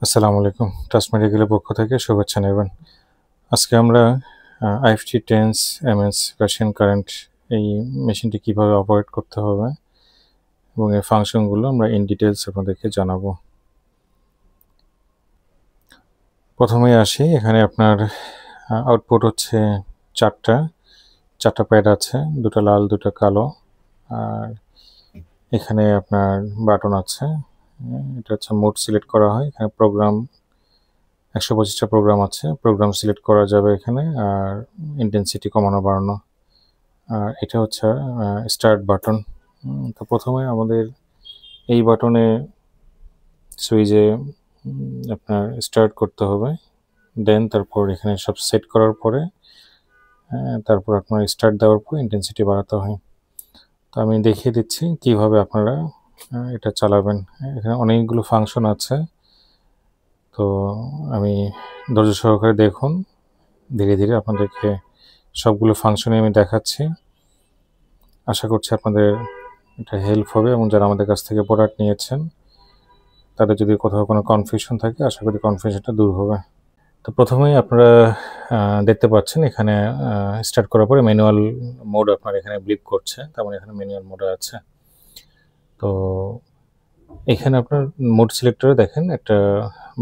আসসালামু আলাইকুম। ট্রাস্ট মেডিকেলের পক্ষ থেকে শুভেচ্ছা নেবেন। আজকে আমরা IFT tense MS Russian current এই মেশিনটি কিভাবে অপারেট করতে হবে এবং এর ফাংশনগুলো আমরা ইন ডিটেইলস আপনাদেরকে জানাবো। প্রথমেই আসি, এখানে আপনার আউটপুট হচ্ছে চারটা প্যাড আছে, দুটো লাল দুটো কালো, আর এখানে আপনার বাটন আছে। এটা হচ্ছে মোড সিলেক্ট করা হয়, এখানে প্রোগ্রাম 125টা প্রোগ্রাম আছে, প্রোগ্রাম সিলেক্ট করা যাবে এখানে, আর ইন্টেন্সিটি কমানো বাড়ানো। আর এটা হচ্ছে স্টার্ট বাটন। তো প্রথমে আমাদের এই বাটনে সুইচে আপনার স্টার্ট করতে হবে, দেন তারপর এখানে সব সেট করার পরে তারপর আপনার স্টার্ট দেওয়ার পর ইন্টেন্সিটি বাড়াতে হয়। তো আমি দেখিয়ে দিচ্ছি কিভাবে আপনারা এটা চালাবেন। এখানে অনেকগুলো ফাংশন আছে, তো আমি ধৈর্য সহকারে দেখুন, ধীরে ধীরে আপনাদেরকে সবগুলো ফাংশনই আমি দেখাচ্ছি। আশা করছি আপনাদের এটা হেল্প হবে, এবং যারা আমাদের কাছ থেকে প্রোডাক্ট নিয়েছেন তাদের যদি কোথাও কোনো কনফিউশন থাকে, আশা করি কনফিউশনটা দূর হবে। তো প্রথমেই আপনারা দেখতে পাচ্ছেন এখানে স্টার্ট করার পরে ম্যানুয়াল মোড আপনার এখানে ব্লিপ করছে, তার মানে এখানে ম্যানুয়াল মোড আছে। তো এখানে আপনার মোড সিলেক্টরে দেখেন একটা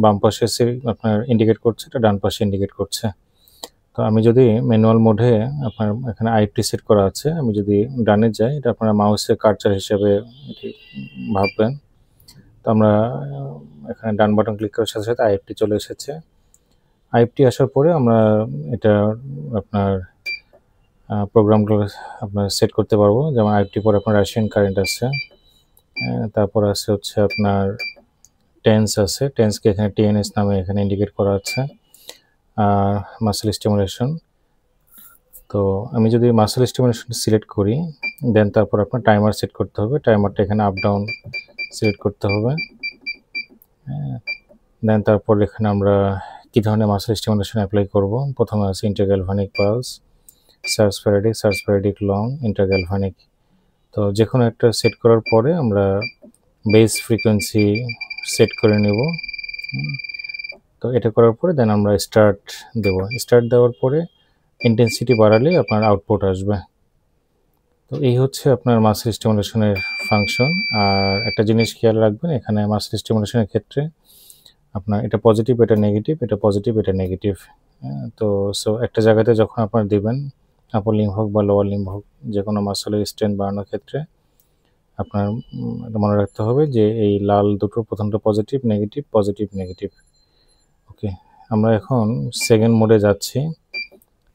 বাম পাশে আপনার ইন্ডিকেট করছে, এটা ডান পাশে ইন্ডিকেট করছে। তো আমি যদি ম্যানুয়াল মোডে, আপনার এখানে আইএফটি সেট করা আছে, আমি যদি ডানে যাই, এটা আপনারা মাউসের কার্সার হিসেবে এটি ভাববেন। তো আমরা এখানে ডান বাটন ক্লিক করার সাথে সাথে আইএফটি চলে এসেছে। আইএফটি আসার পরে আমরা এটা আপনার প্রোগ্রামগুলো আপনার সেট করতে পারবো, যেমন আইএফটি পরে আপনার রাশিয়ান কারেন্ট আছে, তারপর আছে হচ্ছে আপনার টেন্স আছে, টেন্সকে এখানে টিএনএস নামে এখানে ইন্ডিকেট করা আছে, আর মাসেল স্টিমুলেশন। তো আমি যদি মাসেল স্টিমুলেশন সিলেক্ট করি, দেন তারপর আপনার টাইমার সেট করতে হবে, টাইমারটা এখানে আপ ডাউন সিলেক্ট করতে হবে। দেন তারপর এখানে আমরা কী ধরনের মাসেল স্টিমুলেশন অ্যাপ্লাই করব। প্রথমে আছে ইন্টারগ্যালভানিক পালস, সার্স প্যারাডিক লং, ইন্টারগ্যালভানিক। তো যে কোনো একটা সেট করার পরে আমরা বেস ফ্রিকোয়েন্সি সেট করে নেব। তো এটা করার পরে দেন আমরা স্টার্ট দেব। স্টার্ট দেওয়ার পরে ইন্টেন্সিটি বাড়ালে আপনার আউটপুট আসবে। তো এই হচ্ছে আপনার মাসেল স্টিমুলেশনের ফাংশন। আর একটা জিনিস খেয়াল রাখবেন, এখানে মাসেল স্টিমুলেশনের ক্ষেত্রে আপনার এটা পজিটিভ, এটা নেগেটিভ, এটা পজিটিভ, এটা নেগেটিভ। তো একটা জায়গাতে যখন আপনার দিবেন, আপার লিম্ব হোক বা লোয়ার লিম্ব হোক, যে কোনো মাসেলের স্ট্রেন্থ বাড়ানোর ক্ষেত্রে আপনার মনে রাখতে হবে যে এই লাল দুটো প্রথমটা পজিটিভ নেগেটিভ পজিটিভ নেগেটিভ। ওকে, আমরা এখন সেকেন্ড মোডে যাচ্ছি।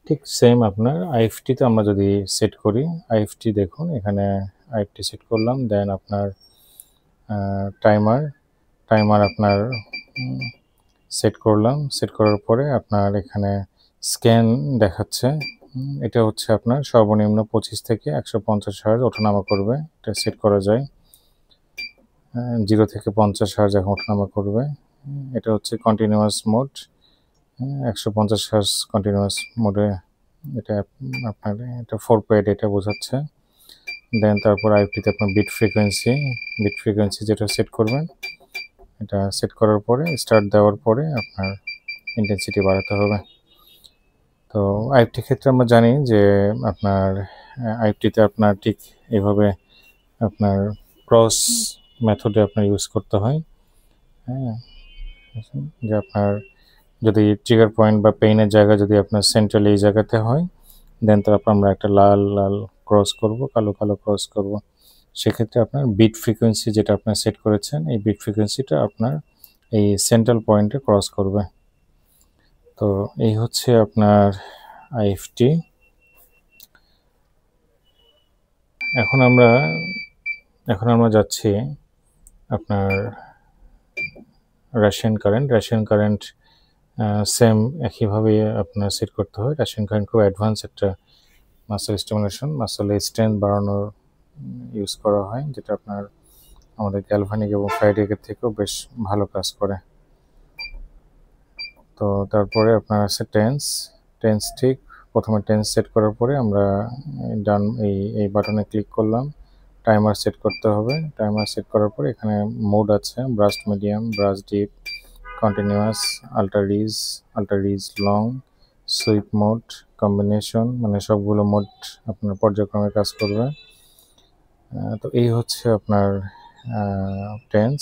ঠিক সেম আপনার আইএফটিতে আমরা যদি সেট করি, আইএফটি দেখুন এখানে আইএফটি সেট করলাম, দেন আপনার টাইমার আপনার সেট করলাম। সেট করার পরে আপনার এখানে স্ক্যান দেখাচ্ছে, এটা হচ্ছে আপনার সর্বনিম্ন 25 থেকে 150 হার্জ ওঠানামা করবে, এটা সেট করা যায়। 0 থেকে 50 হার্জ এখন ওঠানামা করবে। এটা হচ্ছে কন্টিনিউয়াস মোড, 150 হার্জ কন্টিনিউয়াস মোডে, এটা আপনার এটা 4 প্যাড এটা বোঝাচ্ছে। দেন তারপর আইপিতে আপনার বিট ফ্রিকোয়েন্সি যেটা সেট করবেন, এটা সেট করার পরে স্টার্ট দেওয়ার পরে আপনার ইন্টেন্সিটি বাড়াতে হবে। তো আইএফটির ক্ষেত্রে আমরা জানি যে আপনার আইএফটিতে আপনার ঠিক এইভাবে আপনার ক্রস মেথডে আপনার ইউজ করতে হয়। হ্যাঁ, যে আপনার যদি ট্রিগার পয়েন্ট বা পেইনের জায়গা যদি আপনার সেন্ট্রাল এই জায়গাতে হয়, দেন তারপর আমরা একটা লাল লাল ক্রস করব, কালো কালো ক্রস করব। সেক্ষেত্রে আপনার বিট ফ্রিকোয়েন্সি যেটা আপনার সেট করেছেন, এই বিট ফ্রিকোয়েন্সিটা আপনার এই সেন্ট্রাল পয়েন্টে ক্রস করবে। তো এই হচ্ছে আপনার আইএফটি। এখন আমরা যাচ্ছি আপনার রাশিয়ান কারেন্ট সেম একইভাবে আপনার সেট করতে হয়। রাশিয়ান কারেন্ট খুব অ্যাডভান্স একটা মাসেল স্টিমুলেশন, মাসেলের স্ট্রেংথ বাড়ানোর ইউজ করা হয়, যেটা আপনার আমাদের গ্যালভানিক এবং ফ্রাইডেকের থেকেও বেশ ভালো কাজ করে। তো তারপরে আপনার আছে টেন্স ঠিক প্রথমে টেন্স সেট করার পরে আমরা ডান এই বাটনে ক্লিক করলাম, টাইমার সেট করতে হবে। টাইমার সেট করার পরে এখানে মোড আছে brush medium, brush deep, continuous, ultra ridge, long, sweep mode, combination, মানে সবগুলো মোড আপনার পর্যায়ক্রমে কাজ করবে। তো এই হচ্ছে আপনার টেন্স।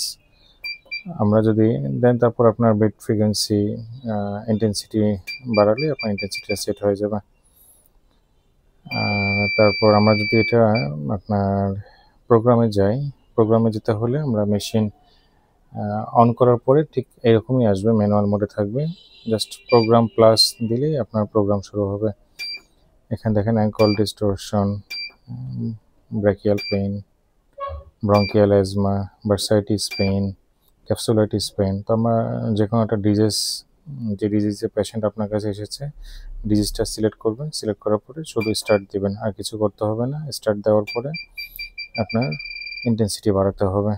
আমরা যদি দেন তারপর আপনার বিট ফ্রিকোয়েন্সি ইন্টেন্সিটি বাড়ালে আপনার ইন্টেন্সিটিটা সেট হয়ে যাবে। তারপর আমরা যদি এটা আপনার প্রোগ্রামে যাই, প্রোগ্রামে যেতে হলে আমরা মেশিন অন করার পরে ঠিক এরকমই আসবে, ম্যানুয়াল মোডে থাকবে। জাস্ট প্রোগ্রাম প্লাস দিলেই আপনার প্রোগ্রাম শুরু হবে। এখানে দেখেন ankle ডিস্টোরশন, brachial pain, bronchial asthma, bursitis pain, capsulitis pain. তো আমরা যে কোনো একটা যে ডিজিজের পেশেন্ট আপনার কাছে এসেছে, ডিজিজটা সিলেক্ট করবেন। সিলেক্ট করার পরে শুধু স্টার্ট দিবেন, আর কিছু করতে হবে না। স্টার্ট দেওয়ার পরে আপনার ইন্টেন্সিটি বাড়াতে হবে।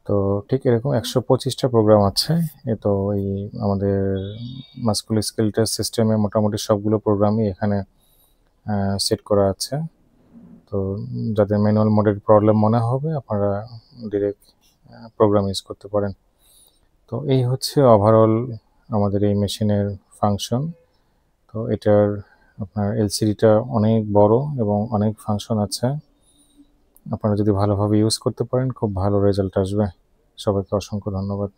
তো ঠিক এরকম 125টা প্রোগ্রাম আছে। তো এই আমাদের মাস্কুলোস্কেলেটাল সিস্টেমে মোটামুটি সবগুলো প্রোগ্রামই এখানে সেট করা আছে। তো যাদের ম্যানুয়াল মোডের প্রবলেম মনে হবে আপনারা ডিরেক্ট প্রোগ্রাম ইউজ করতে পারেন। তো এই হচ্ছে ওভারঅল আমাদের এই মেশিনের ফাংশন। তো এটার আপনার এলসিডিটা অনেক বড় এবং অনেক ফাংশন আছে। আপনারা যদি ভালোভাবে ইউজ করতে পারেন খুব ভালো রেজাল্ট আসবে। সবাইকে অসংখ্য ধন্যবাদ।